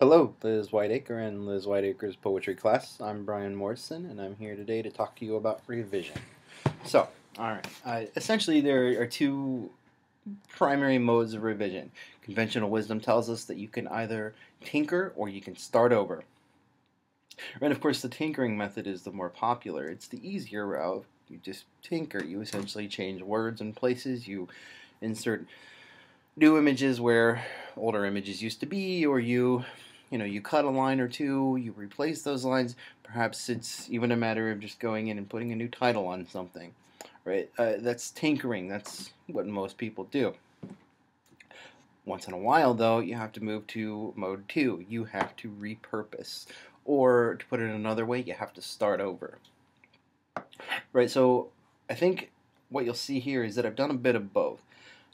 Hello, Liz Whiteacre and Liz Whiteacre's poetry class. I'm Brian Morrison, and I'm here today to talk to you about revision. So, all right. Essentially, there are two primary modes of revision. Conventional wisdom tells us that you can either tinker or you can start over. And of course, the tinkering method is the more popular. It's the easier route. You just tinker. You essentially change words and places. You insert new images where older images used to be, or you cut a line or two, you replace those lines. Perhaps it's even a matter of just going in and putting a new title on something, right? That's tinkering. That's what most people do. Once in a while, though, you have to move to mode 2. You have to repurpose. Or, to put it another way, you have to start over. Right, so I think what you'll see here is that I've done a bit of both.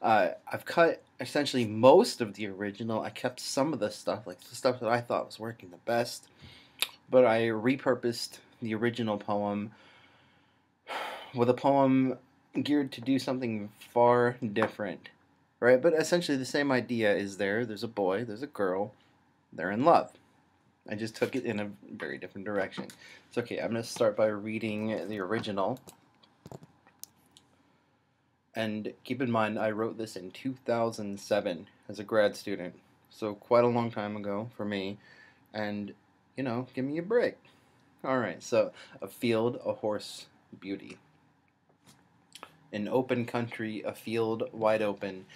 I've cut essentially most of the original. I kept some of the stuff, like the stuff that I thought was working the best, but I repurposed the original poem with a poem geared to do something far different, right? But essentially the same idea is there. There's a boy, there's a girl, they're in love. I just took it in a very different direction. It's okay, I'm going to start by reading the original. And keep in mind, I wrote this in 2007 as a grad student, so quite a long time ago for me. And, give me a break. Alright, so a field, a horse, beauty. An open country, a field wide open,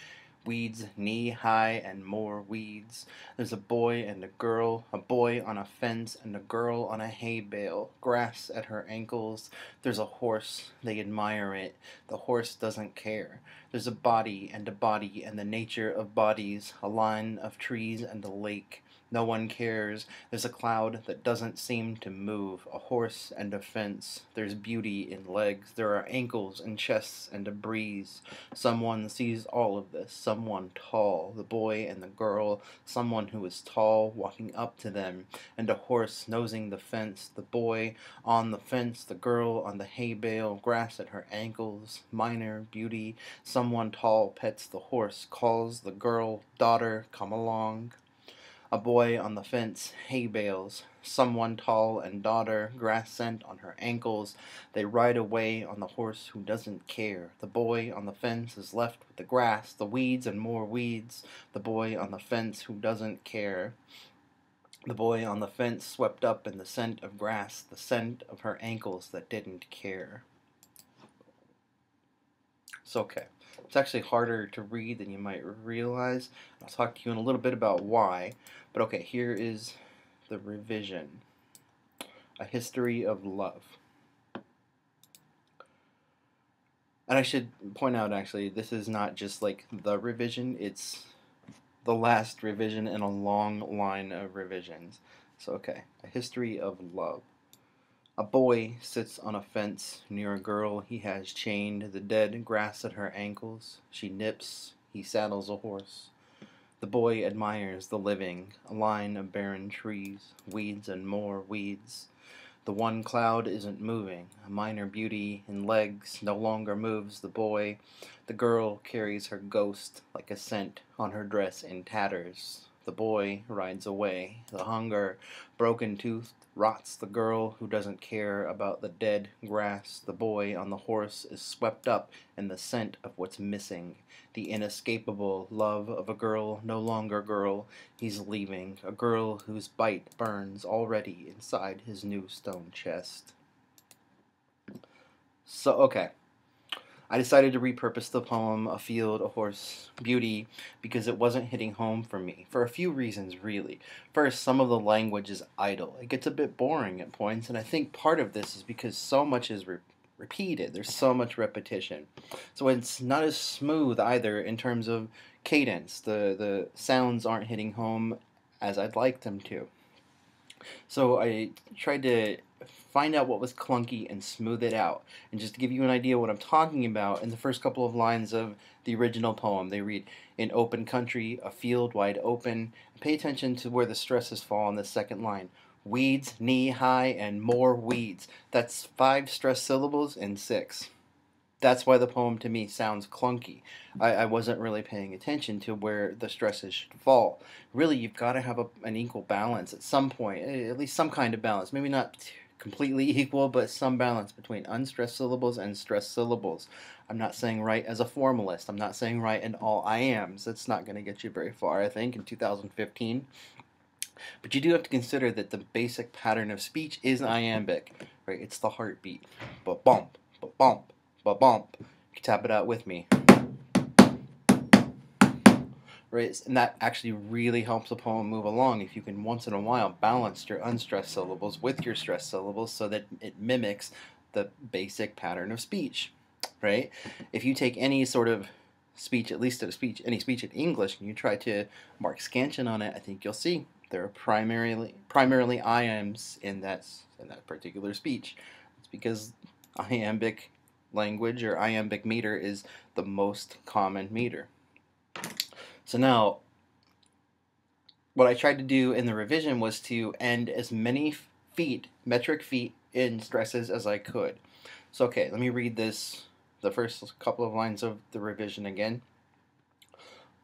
weeds knee-high and more weeds. There's a boy and a boy on a fence and a girl on a hay bale, grass at her ankles. There's a horse, they admire it. The horse doesn't care. There's a body and the nature of bodies, a line of trees and a lake. No one cares. There's a cloud that doesn't seem to move. A horse and a fence. There's beauty in legs. There are ankles and chests and a breeze. Someone sees all of this. Someone tall. The boy and the girl. Someone who is tall walking up to them. And a horse nosing the fence. The boy on the fence. The girl on the hay bale. Grass at her ankles. Minor beauty. Someone tall pets the horse. Calls the girl, daughter, come along. A boy on the fence, hay bales, someone tall and daughter, grass scent on her ankles. They ride away on the horse who doesn't care. The boy on the fence is left with the grass, the weeds and more weeds. The boy on the fence who doesn't care. The boy on the fence swept up in the scent of grass, the scent of her ankles that didn't care. It's okay. It's actually harder to read than you might realize. I'll talk to you in a little bit about why. But okay, here is the revision. A History of Love. And I should point out, actually, this is not just like the revision, it's the last revision in a long line of revisions. So, okay, A History of Love. A boy sits on a fence near a girl he has chained, the dead grass at her ankles. She nips, he saddles a horse. The boy admires the living, a line of barren trees, weeds and more weeds. The one cloud isn't moving, a minor beauty in legs no longer moves the boy. The girl carries her ghost like a scent on her dress in tatters. The boy rides away. The hunger, broken tooth, rots the girl who doesn't care about the dead grass. The boy on the horse is swept up in the scent of what's missing. The inescapable love of a girl no longer girl. He's leaving, a girl whose bite burns already inside his new stone chest. So, okay. I decided to repurpose the poem A Field, a Horse, Beauty because it wasn't hitting home for me, for a few reasons, really. First, some of the language is idle. It gets a bit boring at points, and I think part of this is because so much is repeated. There's so much repetition. So it's not as smooth either in terms of cadence. The sounds aren't hitting home as I'd like them to. So I tried to find out what was clunky and smooth it out. And just to give you an idea what I'm talking about, in the first couple of lines of the original poem, they read, "In open country, a field wide open." Pay attention to where the stresses fall on the second line. Weeds, knee high, and more weeds. That's 5 stressed syllables in 6. that's why the poem to me sounds clunky. I wasn't really paying attention to where the stresses should fall. Really, you've got to have an equal balance at some point, at least some kind of balance. Maybe not completely equal, but some balance between unstressed syllables and stressed syllables. I'm not saying write as a formalist. I'm not saying write in all I ams. That's not going to get you very far, I think, in 2015. But you do have to consider that the basic pattern of speech is iambic, right? It's the heartbeat. Ba-bump, ba-bump, ba-bump. You can tap it out with me. Right? And that actually really helps a poem move along if you can once in a while balance your unstressed syllables with your stressed syllables so that it mimics the basic pattern of speech, right? If you take any sort of speech, at least any speech in English, and you try to mark scansion on it, I think you'll see there are primarily iambs in that particular speech. It's because iambic language or iambic meter is the most common meter. So now, what I tried to do in the revision was to end as many metric feet in stresses as I could. So okay, let me read the first couple of lines of the revision again.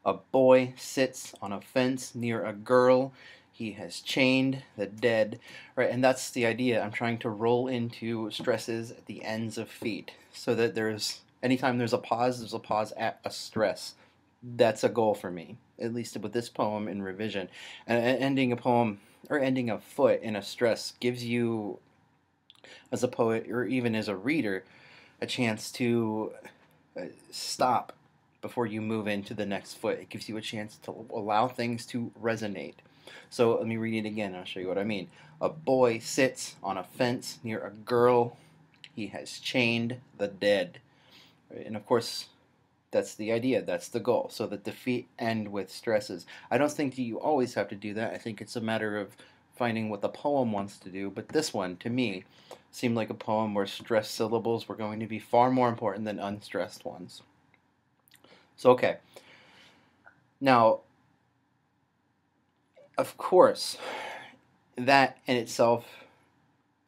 A boy sits on a fence near a girl. He has chained the dead. Right, and that's the idea. I'm trying to roll into stresses at the ends of feet so that anytime there's a pause at a stress. That's a goal for me, at least with this poem in revision. And ending a poem or ending a foot in a stress gives you, as a poet or even as a reader, a chance to stop before you move into the next foot. It gives you a chance to allow things to resonate. So let me read it again. I'll show you what I mean. A boy sits on a fence near a girl. He has chained the dead. And of course, that's the idea. That's the goal. So that the feet end with stresses. I don't think that you always have to do that. I think it's a matter of finding what the poem wants to do. But this one, to me, seemed like a poem where stressed syllables were going to be far more important than unstressed ones. So, okay. Now, of course, that in itself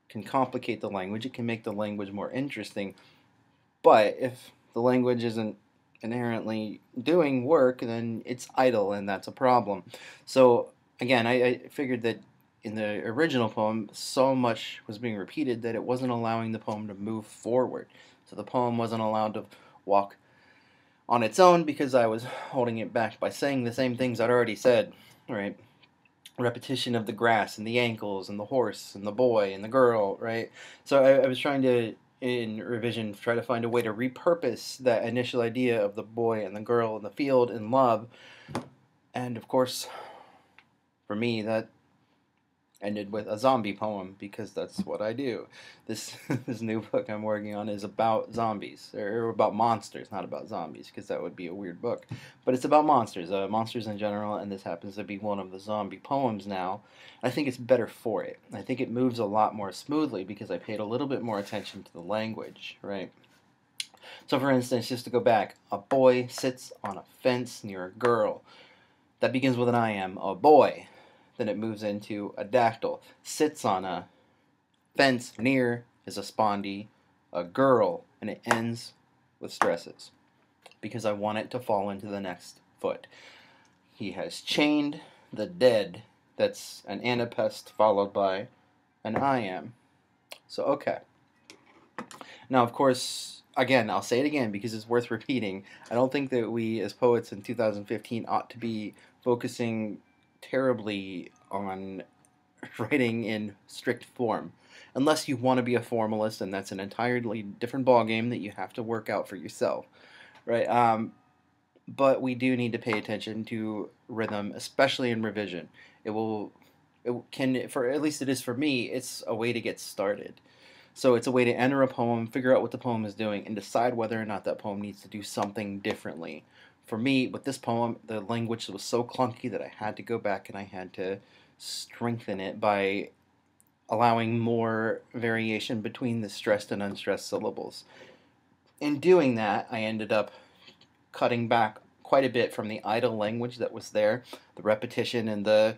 can complicate the language. It can make the language more interesting. But if the language isn't inherently doing work, then it's idle, and that's a problem. So, again, I figured that in the original poem, so much was being repeated that it wasn't allowing the poem to move forward. So the poem wasn't allowed to walk on its own because I was holding it back by saying the same things I'd already said, right? Repetition of the grass and the ankles and the horse and the boy and the girl, right? So I was trying to, in revision, try to find a way to repurpose that initial idea of the boy and the girl in the field in love. And of course, for me, that ended with a zombie poem because that's what I do. This new book I'm working on is about zombies, or about monsters, not about zombies, because that would be a weird book. But it's about monsters, monsters in general, and this happens to be one of the zombie poems now. I think it's better for it. I think it moves a lot more smoothly because I paid a little bit more attention to the language, right? So for instance, just to go back, a boy sits on a fence near a girl. That begins with an I am, a boy. Then it moves into a dactyl. Sits on a fence near is a spondy, a girl, and it ends with stresses because I want it to fall into the next foot. He has chained the dead. That's an anapest followed by an I am. So, okay. Now, of course, again, I'll say it again because it's worth repeating. I don't think that we as poets in 2015 ought to be focusing terribly on writing in strict form, unless you want to be a formalist, and that's an entirely different ballgame that you have to work out for yourself, right? But we do need to pay attention to rhythm, especially in revision. For at least it is for me, it's a way to get started. So it's a way to enter a poem, figure out what the poem is doing, and decide whether or not that poem needs to do something differently. For me, with this poem, the language was so clunky that I had to go back and I had to strengthen it by allowing more variation between the stressed and unstressed syllables. In doing that, I ended up cutting back quite a bit from the idle language that was there, the repetition and the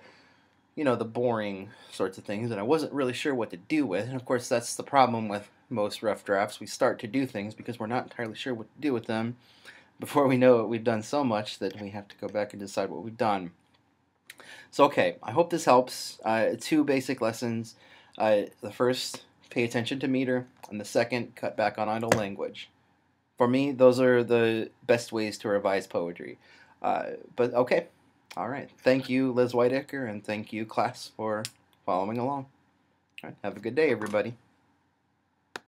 boring sorts of things that I wasn't really sure what to do with. And of course, that's the problem with most rough drafts, we start to do things because we're not entirely sure what to do with them. Before we know it, we've done so much that we have to go back and decide what we've done. So, okay, I hope this helps. Two basic lessons. The first, pay attention to meter, and the second, cut back on idle language. For me, those are the best ways to revise poetry. But okay, all right. Thank you, Liz Whiteacre, and thank you, class, for following along. All right, have a good day, everybody.